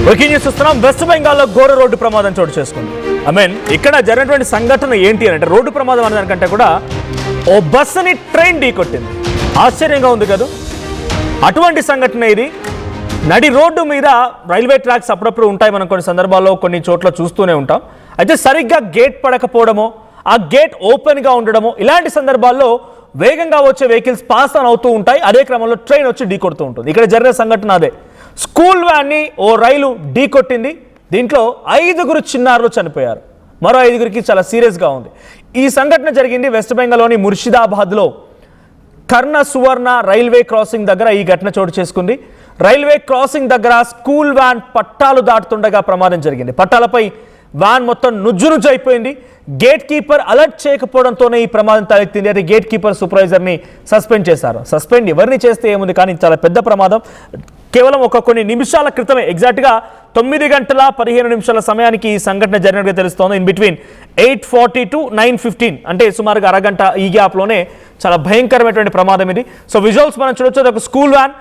Breaking news చూస్తున్నాం. West బెంగాల్లో ఘోర రోడ్డు ప్రమాదం చోటు చేసుకుంది. ఇక్కడ జరిగినటువంటి సంఘటన ఏంటి అంటే రోడ్డు ప్రమాదం అనే దానికంటే కూడా ఓ బస్సుని ట్రైన్ ఢీకొట్టింది. ఆశ్చర్యంగా ఉంది కదా. అటువంటి సంఘటన ఇది. నడి రోడ్డు మీద రైల్వే ట్రాక్స్ అప్పుడప్పుడు ఉంటాయి, మనం కొన్ని సందర్భాల్లో కొన్ని చోట్ల చూస్తూనే ఉంటాం. అయితే సరిగ్గా గేట్ పడకపోవడమో, ఆ గేట్ ఓపెన్గా ఉండడమో, ఇలాంటి సందర్భాల్లో వేగంగా వచ్చే వెహికల్స్ పాస్ ఆన్ అవుతూ ఉంటాయి. అదే క్రమంలో ట్రైన్ వచ్చి ఢీకొడుతూ ఉంటుంది. ఇక్కడ జరిగిన సంఘటన అదే. స్కూల్ వ్యాన్ని ఓ రైలు ఢీకొట్టింది. దీంట్లో 5 చిన్నారులు చనిపోయారు, మరో 5 చాలా సీరియస్గా ఉంది. ఈ సంఘటన జరిగింది వెస్ట్ బెంగాల్లోని ముర్షిదాబాద్లో కర్ణ సువర్ణ రైల్వే క్రాసింగ్ దగ్గర ఈ ఘటన చోటు చేసుకుంది. రైల్వే క్రాసింగ్ దగ్గర స్కూల్ వ్యాన్ పట్టాలు దాటుతుండగా ప్రమాదం జరిగింది. పట్టాలపై వ్యాన్ మొత్తం నుజ్జు అయిపోయింది. గేట్ కీపర్ అలర్ట్ చేయకపోవడంతోనే ఈ ప్రమాదం తలెత్తింది. అయితే గేట్ కీపర్ సూపర్వైజర్ని సస్పెండ్ చేశారు. సస్పెండ్ ఎవరిని చేస్తే ఏముంది, కానీ చాలా పెద్ద ప్రమాదం. కేవలం కొన్ని నిమిషాల క్రితమే, ఎగ్జాక్ట్గా 9:15 సమయానికి ఈ సంఘటన జరిగినట్టుగా తెలుస్తోంది. ఇన్ బిట్వీన్ 8:40 to 9:15 అంటే సుమారుగా అరగంట ఈ గ్యాప్లోనే చాలా భయంకరమైనటువంటి ప్రమాదం ఇది. సో విజువల్స్ మనం చూడొచ్చు. అది ఒక స్కూల్ వ్యాన్,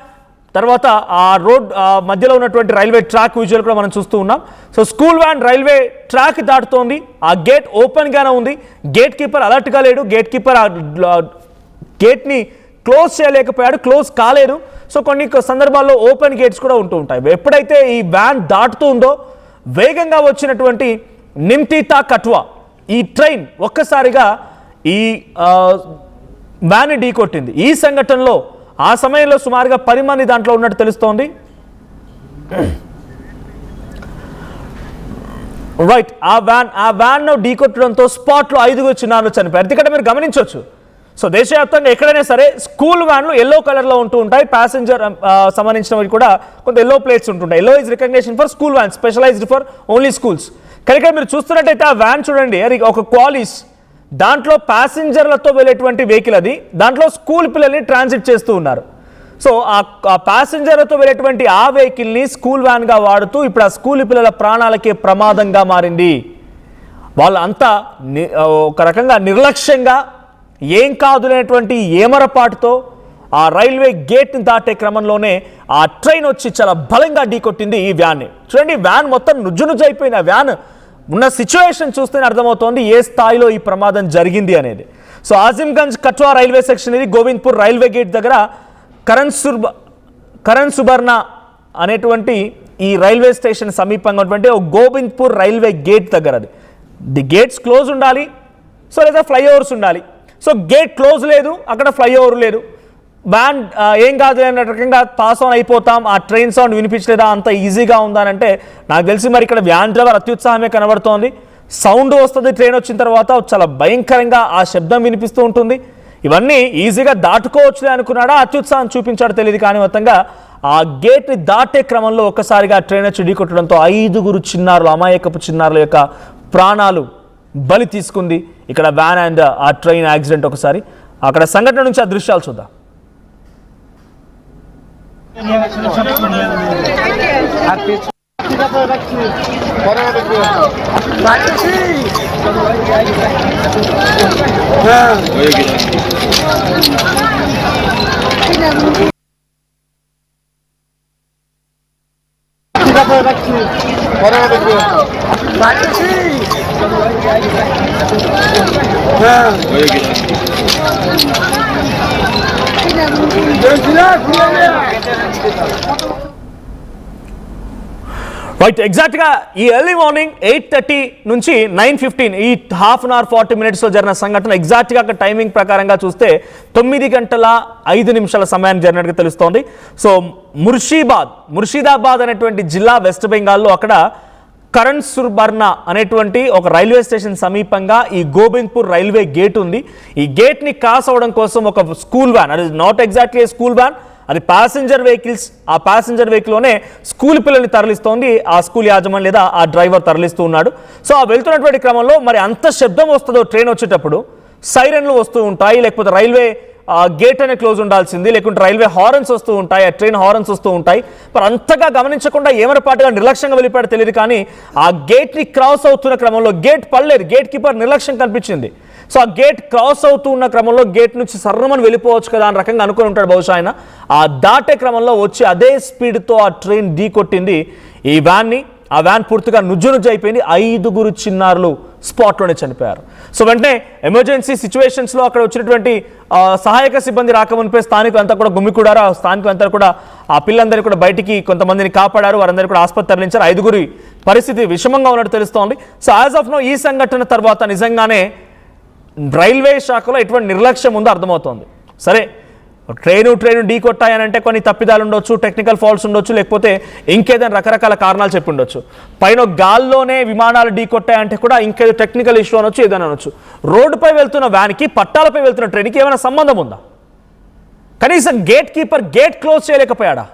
తర్వాత ఆ రోడ్ మధ్యలో ఉన్నటువంటి రైల్వే ట్రాక్ విజువల్ కూడా మనం చూస్తూ ఉన్నాం. So school van railway track దాటుతోంది. ఆ గేట్ ఓపెన్గానే ఉంది. గేట్ కీపర్ అలర్ట్గా లేడు. గేట్ కీపర్ గేట్ని క్లోజ్ చేయలేకపోయాడు, క్లోజ్ కాలేదు. సో కొన్ని సందర్భాల్లో ఓపెన్ గేట్స్ కూడా ఉంటూ ఉంటాయి. ఎప్పుడైతే ఈ వ్యాన్ దాటుతూ ఉందో వేగంగా వచ్చినటువంటి నిమ్తితా కట్వా ఈ ట్రైన్ ఒక్కసారిగా ఈ వ్యాన్ని ఢీకొట్టింది. ఈ సంఘటనలో ఆ సమయంలో సుమారుగా 10 మంది దాంట్లో ఉన్నట్టు తెలుస్తోంది. రైట్, ఆ వ్యాన్ ఢీకొట్టడంతో స్పాట్లో 5 చిన్నారులు చనిపోయారు. ఇక్కడ మీరు గమనించవచ్చు. సో దేశవ్యాప్తంగా ఎక్కడైనా సరే స్కూల్ వ్యాన్లు ఎల్లో కలర్లో ఉంటూ ఉంటాయి. ప్యాసింజర్ సంబంధించినవి కూడా కొంత ఎల్లో ప్లేట్స్ ఉంటుంటాయి. Yellow is recognition for school van, specialized for only schools. కానీ ఇక్కడ మీరు చూస్తున్నట్టయితే ఆ వ్యాన్ చూడండి, అది ఒక క్వాలిస్, దాంట్లో ప్యాసింజర్లతో వెళ్ళేటువంటి వెహికల్ అది. దాంట్లో స్కూల్ పిల్లల్ని ట్రాన్సిట్ చేస్తూ ఉన్నారు. సో ఆ ప్యాసింజర్లతో వెళ్ళేటువంటి ఆ వెహికల్ని స్కూల్ వ్యాన్గా వాడుతూ ఇప్పుడు ఆ స్కూల్ పిల్లల ప్రాణాలకే ప్రమాదంగా మారింది. వాళ్ళంతా ఒక రకంగా నిర్లక్ష్యంగా, ఏం కాదులేనటువంటి ఏమరపాటుతో ఆ రైల్వే గేట్ని దాటే క్రమంలోనే ఆ ట్రైన్ వచ్చి చాలా బలంగా ఢీకొట్టింది ఈ వ్యాన్ని. చూడండి, వ్యాన్ మొత్తం నుజ్జు అయిపోయింది. ఆ వ్యాన్ ఉన్న సిచ్యువేషన్ చూస్తేనే అర్థమవుతోంది ఏ స్థాయిలో ఈ ప్రమాదం జరిగింది అనేది. సో ఆజింగంజ్ కట్వా రైల్వే సెక్షన్ ఇది. గోవింద్పూర్ రైల్వే గేట్ దగ్గర కరణ్ సుబర్ణ అనేటువంటి ఈ రైల్వే స్టేషన్ సమీపంగా ఉన్నటువంటి గోవింద్పూర్ రైల్వే గేట్ దగ్గర అది. ది గేట్స్ క్లోజ్ ఉండాలి, సో లేదా ఫ్లైఓవర్స్ ఉండాలి. సో గేట్ క్లోజ్ లేదు, అక్కడ ఫ్లైఓవర్ లేదు. వ్యాన్ ఏం కాదు అనే రకంగా పాస్ ఆన్ అయిపోతాం, ఆ ట్రైన్ సౌండ్ వినిపించలేదా, అంత ఈజీగా ఉందానంటే నాకు తెలిసి మరి ఇక్కడ వ్యాన్ డ్రైవర్ అత్యుత్సాహమే కనబడుతోంది. సౌండ్ వస్తుంది ట్రైన్ వచ్చిన తర్వాత, చాలా భయంకరంగా ఆ శబ్దం వినిపిస్తూ ఉంటుంది. ఇవన్నీ ఈజీగా దాటుకోవచ్చులే అనుకున్నాడా, అత్యుత్సాహం చూపించాడో తెలియదు. కానీ మొత్తంగా ఆ గేట్ని దాటే క్రమంలో ఒక్కసారిగా ట్రైన్ వచ్చి ఢీకొట్టడంతో 5 చిన్నారులు, అమాయకపు చిన్నారుల యొక్క ప్రాణాలు బలి తీసుకుంది ఇక్కడ వ్యాన్ అండ్ ఆ ట్రైన్ యాక్సిడెంట్. ఒకసారి అక్కడ సంఘటన నుంచి ఆ దృశ్యాలు చూద్దాం. రైట్, ఎగ్జాక్ట్గా ఈ ఎర్లీ మార్నింగ్ 8:30 నుంచి 9:15 ఈ 1/2 అవర్ 40 మినిట్స్లో జరిగిన సంఘటన. ఎగ్జాక్ట్గా అక్కడ టైమింగ్ ప్రకారంగా చూస్తే 9:05 సమయానికి జరిగినట్టుగా తెలుస్తోంది. సో ముర్షిదాబాద్ అనేటువంటి జిల్లా వెస్ట్ బెంగాల్లో అక్కడ కరణ్ సుబర్ణ అనేటువంటి ఒక రైల్వే స్టేషన్ సమీపంగా ఈ గోవింద్పూర్ రైల్వే గేట్ ఉంది. ఈ గేట్ని క్రాస్ అవ్వడం కోసం ఒక స్కూల్ వ్యాన్, అది నాట్ ఎగ్జాక్ట్లీ స్కూల్ వ్యాన్, అది ప్యాసింజర్ వెహికల్స్, ఆ ప్యాసింజర్ వెహికల్లోనే స్కూల్ పిల్లల్ని తరలిస్తోంది ఆ స్కూల్ యాజమాన్యం లేదా ఆ డ్రైవర్ తరలిస్తూ ఉన్నాడు. సో ఆ వెళ్తున్నటువంటి క్రమంలో మరి అంత శబ్దం వస్తుందో ట్రైన్ వచ్చేటప్పుడు, సైరన్లు వస్తూ ఉంటాయి, లేకపోతే రైల్వే గేట్ అనే క్లోజ్ ఉండాల్సింది, లేకుంటే రైల్వే హారన్స్ వస్తూ ఉంటాయి, ఆ ట్రైన్ హారన్స్ వస్తూ ఉంటాయి. మరి అంతగా గమనించకుండా ఏమరపాటుగా నిర్లక్ష్యంగా వెళ్ళిపోయాడు తెలియదు. కానీ ఆ గేట్ని క్రాస్ అవుతున్న క్రమంలో గేట్ పడలేదు, గేట్ కీపర్ నిర్లక్ష్యం కనిపించింది. సో ఆ గేట్ క్రాస్ అవుతూ ఉన్న క్రమంలో గేట్ నుంచి సర్రమని వెళ్ళిపోవచ్చు కదా అని రకంగా అనుకుని ఉంటాడు బహుశా ఆయన. ఆ దాటే క్రమంలో వచ్చి అదే స్పీడ్తో ఆ ట్రైన్ ఢీ కొట్టింది ఈ వ్యాన్ని. ఆ వ్యాన్ పూర్తిగా నుజ్జు అయిపోయింది. 5 చిన్నారులు స్పాట్లోనే చనిపోయారు. సో వెంటనే ఎమర్జెన్సీ సిచ్యువేషన్స్లో అక్కడ వచ్చినటువంటి సహాయక సిబ్బంది రాకమునిపై స్థానికులంతా కూడా గుమ్మికూడారు. ఆ స్థానికులంతా కూడా ఆ పిల్లలందరినీ కూడా బయటికి కొంతమందిని కాపాడారు. వారందరూ కూడా ఆసుపత్రి తరలించారు. 5 పరిస్థితి విషమంగా ఉన్నట్టు తెలుస్తోంది. సో యాజ్ ఆఫ్ నో ఈ సంఘటన తర్వాత నిజంగానే రైల్వే శాఖలో ఎటువంటి నిర్లక్ష్యం ఉందో అర్థమవుతోంది. సరే, ట్రైను ఢీ కొట్టాయనంటే కొన్ని తప్పిదాలు ఉండొచ్చు, టెక్నికల్ ఫాల్ట్స్ ఉండొచ్చు, లేకపోతే ఇంకేదైనా రకరకాల కారణాలు చెప్పి ఉండొచ్చు. పైన గాల్లోనే విమానాలు ఢీ కొట్టాయంటే కూడా ఇంకేదో టెక్నికల్ ఇష్యూ అనొచ్చు, ఏదైనా అనొచ్చు. రోడ్డుపై వెళ్తున్న వ్యాన్కి పట్టాలపై వెళ్తున్న ట్రైన్కి ఏమైనా సంబంధం ఉందా? కనీసం గేట్ కీపర్ గేట్ క్లోజ్ చేయలేకపోయాడా?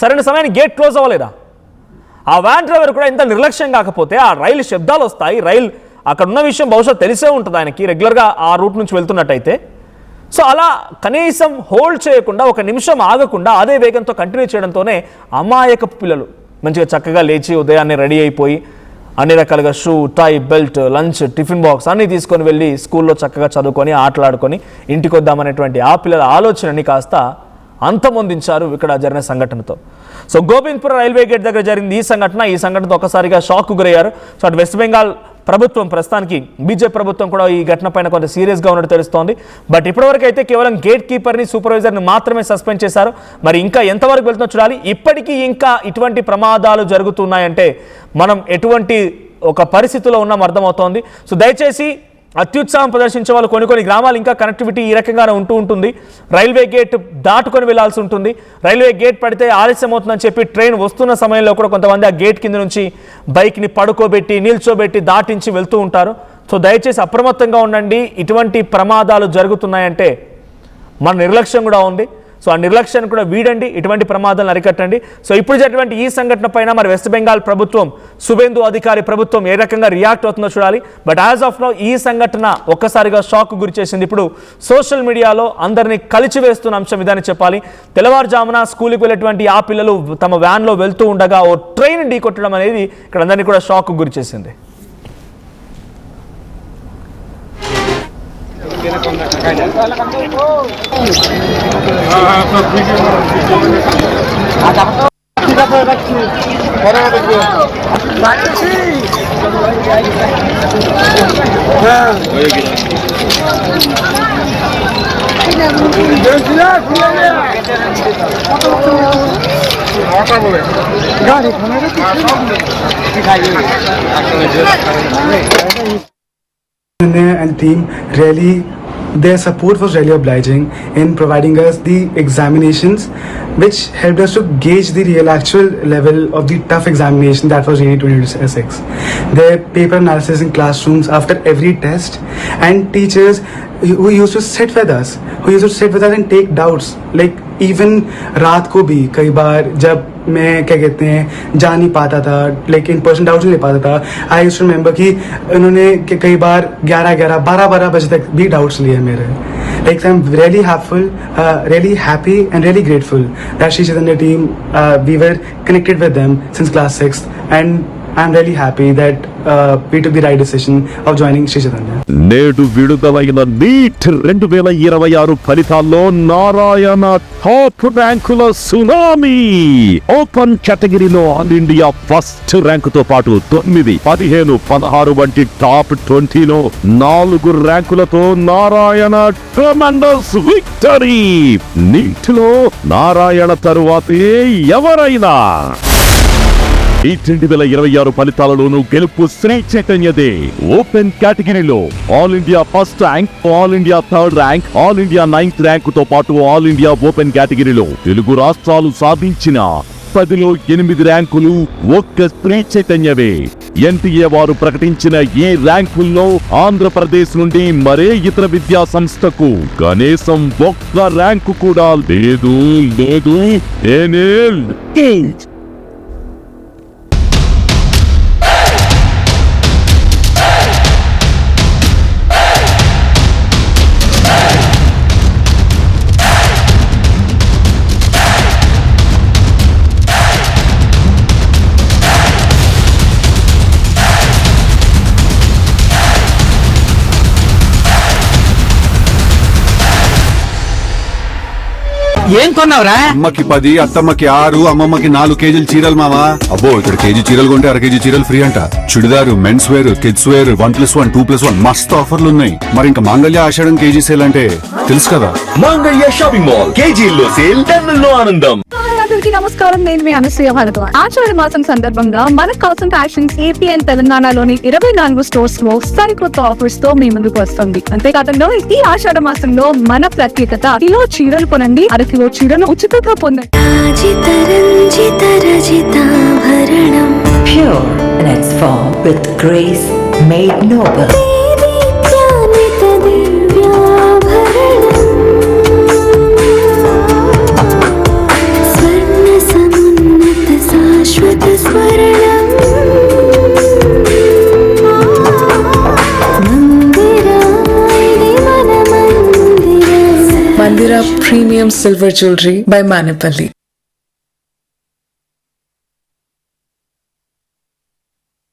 సరైన సమయానికి గేట్ క్లోజ్ అవ్వలేదా? ఆ వ్యాన్ డ్రైవర్ కూడా ఇంత నిర్లక్ష్యం కాకపోతే ఆ రైలు శబ్దాలు వస్తాయి. రైలు అక్కడ ఉన్న విషయం బహుశా తెలిసే ఉంటుంది ఆయనకి, రెగ్యులర్గా ఆ రూట్ నుంచి వెళ్తున్నట్టయితే. సో అలా కనీసం హోల్డ్ చేయకుండా, ఒక నిమిషం ఆగకుండా అదే వేగంతో కంటిన్యూ చేయడంతోనే అమాయకపు పిల్లలు మంచిగా చక్కగా లేచి ఉదయాన్నే రెడీ అయిపోయి అన్ని రకాలుగా షూ, టై, బెల్ట్, లంచ్, టిఫిన్ బాక్స్ అన్నీ తీసుకొని వెళ్ళి స్కూల్లో చక్కగా చదువుకొని ఆటలాడుకొని ఇంటికి వద్దామనేటువంటి ఆ పిల్లల ఆలోచనని కాస్త అంతమొందించారు ఇక్కడ జరిగిన సంఘటనతో. సో గోవింద్పుర రైల్వే గేట్ దగ్గర జరిగింది ఈ సంఘటనతో ఒక్కసారిగా షాక్కు గురయ్యారు. సో అటు వెస్ట్ బెంగాల్ ప్రభుత్వం, ప్రస్తుతానికి బీజేపీ ప్రభుత్వం కూడా ఈ ఘటన పైన కొంత సీరియస్గా ఉన్నట్టు తెలుస్తోంది. బట్ ఇప్పటివరకు అయితే కేవలం గేట్ కీపర్ని, సూపర్వైజర్ని మాత్రమే సస్పెండ్ చేశారు. మరి ఇంకా ఎంతవరకు వెళ్తుందో చూడాలి. ఇప్పటికీ ఇంకా ఇటువంటి ప్రమాదాలు జరుగుతున్నాయంటే మనం ఎటువంటి ఒక పరిస్థితిలో ఉన్నాం అర్థమవుతోంది. సో దయచేసి అత్యుత్సాహం ప్రదర్శించే వాళ్ళు కొన్ని గ్రామాలు ఇంకా కనెక్టివిటీ ఈ రకంగానే ఉంటుంది. రైల్వే గేట్ దాటుకొని వెళ్లాల్సి ఉంటుంది. రైల్వే గేట్ పడితే ఆలస్యం అవుతుందని చెప్పి ట్రైన్ వస్తున్న సమయంలో కూడా కొంతమంది ఆ గేట్ కింద నుంచి బైక్ని పడుకోబెట్టి, నిల్చోబెట్టి దాటించి వెళ్తూ ఉంటారు. సో దయచేసి అప్రమత్తంగా ఉండండి. ఇటువంటి ప్రమాదాలు జరుగుతున్నాయంటే మన నిర్లక్ష్యం కూడా ఉంది. సో ఆ నిర్లక్ష్యాన్ని కూడా వీడండి, ఇటువంటి ప్రమాదాలను అరికట్టండి. సో ఇప్పుడు జరిగినటువంటి ఈ సంఘటన పైన మరి వెస్ట్ బెంగాల్ ప్రభుత్వం, సువేందు అధికారి ప్రభుత్వం ఏ రకంగా రియాక్ట్ అవుతుందో చూడాలి. బట్ యాజ్ ఆఫ్ నౌ ఈ సంఘటన ఒక్కసారిగా షాక్ గురి చేసింది. ఇప్పుడు సోషల్ మీడియాలో అందరినీ కలిచివేస్తున్న అంశం ఇదని చెప్పాలి. తెల్లవారుజామున స్కూల్కి వెళ్ళేటువంటి ఆ పిల్లలు తమ వ్యాన్లో వెళ్తూ ఉండగా ఓ ట్రైన్ ఢీ కొట్టడం అనేది ఇక్కడ అందరినీ కూడా షాక్ గురి చేసింది. And team really, their support was really obliging in providing us the examinations, which helped us to gauge the real actual level of the tough examination that was really 2026. Their paper analysis in classrooms after every test, and teachers who used to sit with us and take doubts. Like even रात को भी कई बार जब मैं क्या कहते हैं जा नहीं पाता था, लाइक इन पर्सन डाउट्स नहीं ले पाता था, आई यूज्ड टू रिमेंबर कि उन्होंने कई बार 11-12 बजे तक भी डाउट्स लिए मेरे. Like I'm really happy and really grateful that Sri Chaitanya team, we were connected with them since class 6th, and I'm really happy that we took the right decision of joining Sri Chaitanya. నేడు విడుదలైన neat 2026 ఫలితాల్లో Narayana top ర్యాంకుల tsunami. Open కేటగిరీలో all India first ర్యాంకుతో పాటు 9, 15, 16 వంటి top 20లో 4 ర్యాంకులతో Narayana tremendous victory. నీటిలో నారాయణ తరువాతే ఎవరైనా. ఈ 2026 ఫలితాలలోనూ గెలుపు శ్రీ చైతన్యదే. ఓపెన్ కేటగిరీలో all India first rank, all India third rank, all India 9th ర్యాంకుతో పాటు ఆల్ ఇండియా ఓపెన్ కేటగిరీలో తెలుగు రాష్ట్రాలు సాధించిన 10లో 8 ర్యాంకులు ఒక్క శ్రీ చైతన్యవే. ఎన్టీఏ వారు ప్రకటించిన ఈ ర్యాంకుల్లో ఆంధ్రప్రదేశ్ నుండి మరే ఇతర విద్యా సంస్థకు కనీసం ఒక్క ర్యాంకు కూడా లేదు. ఏం కొన్నావురా? అమ్మకి 10, అత్తమ్మకి 6, అమ్మమ్మకి 4 కేజీలు చీరలు మావా. అబ్బో ఇక్కడ కేజీ చీరలు కొంటే అర కేజీ చీరలు ఫ్రీ అంట. Churidar, men's wear, kids wear 1+1, 2+1 మస్తు ఆఫర్లు ఉన్నాయి. మరి ఇంకా మాంగళ్య ఆషాఢం కేజీ సేల్ అంటే తెలుసు కదా. మాంగళ్య షాపింగ్ మాల్ కేజీల్లో సేల్, టన్నుల్లో ఆనందం. అందరికీ నమస్కారం. నేను మీ అనసూయ భారద్వాజ్. ఆషాఢ మాసం సందర్భంగా మన కాసం ఫ్యాషన్స్ ఏపీ అండ్ తెలంగాణలోని 24 స్టోర్స్ లో సరికొత్త ఆఫర్స్ తో మీ ముందుకు వస్తుంది. అంతేకాదంలో ఈ ఆషాఢ మాసంలో మన ప్రత్యేకత కిలో చీరలు కొనండి, అర కిలో చీరను ఉచితంగా పొందండి. Pure in its form with grace made noble. Mandira Premium Silver Jewelry by Manipali.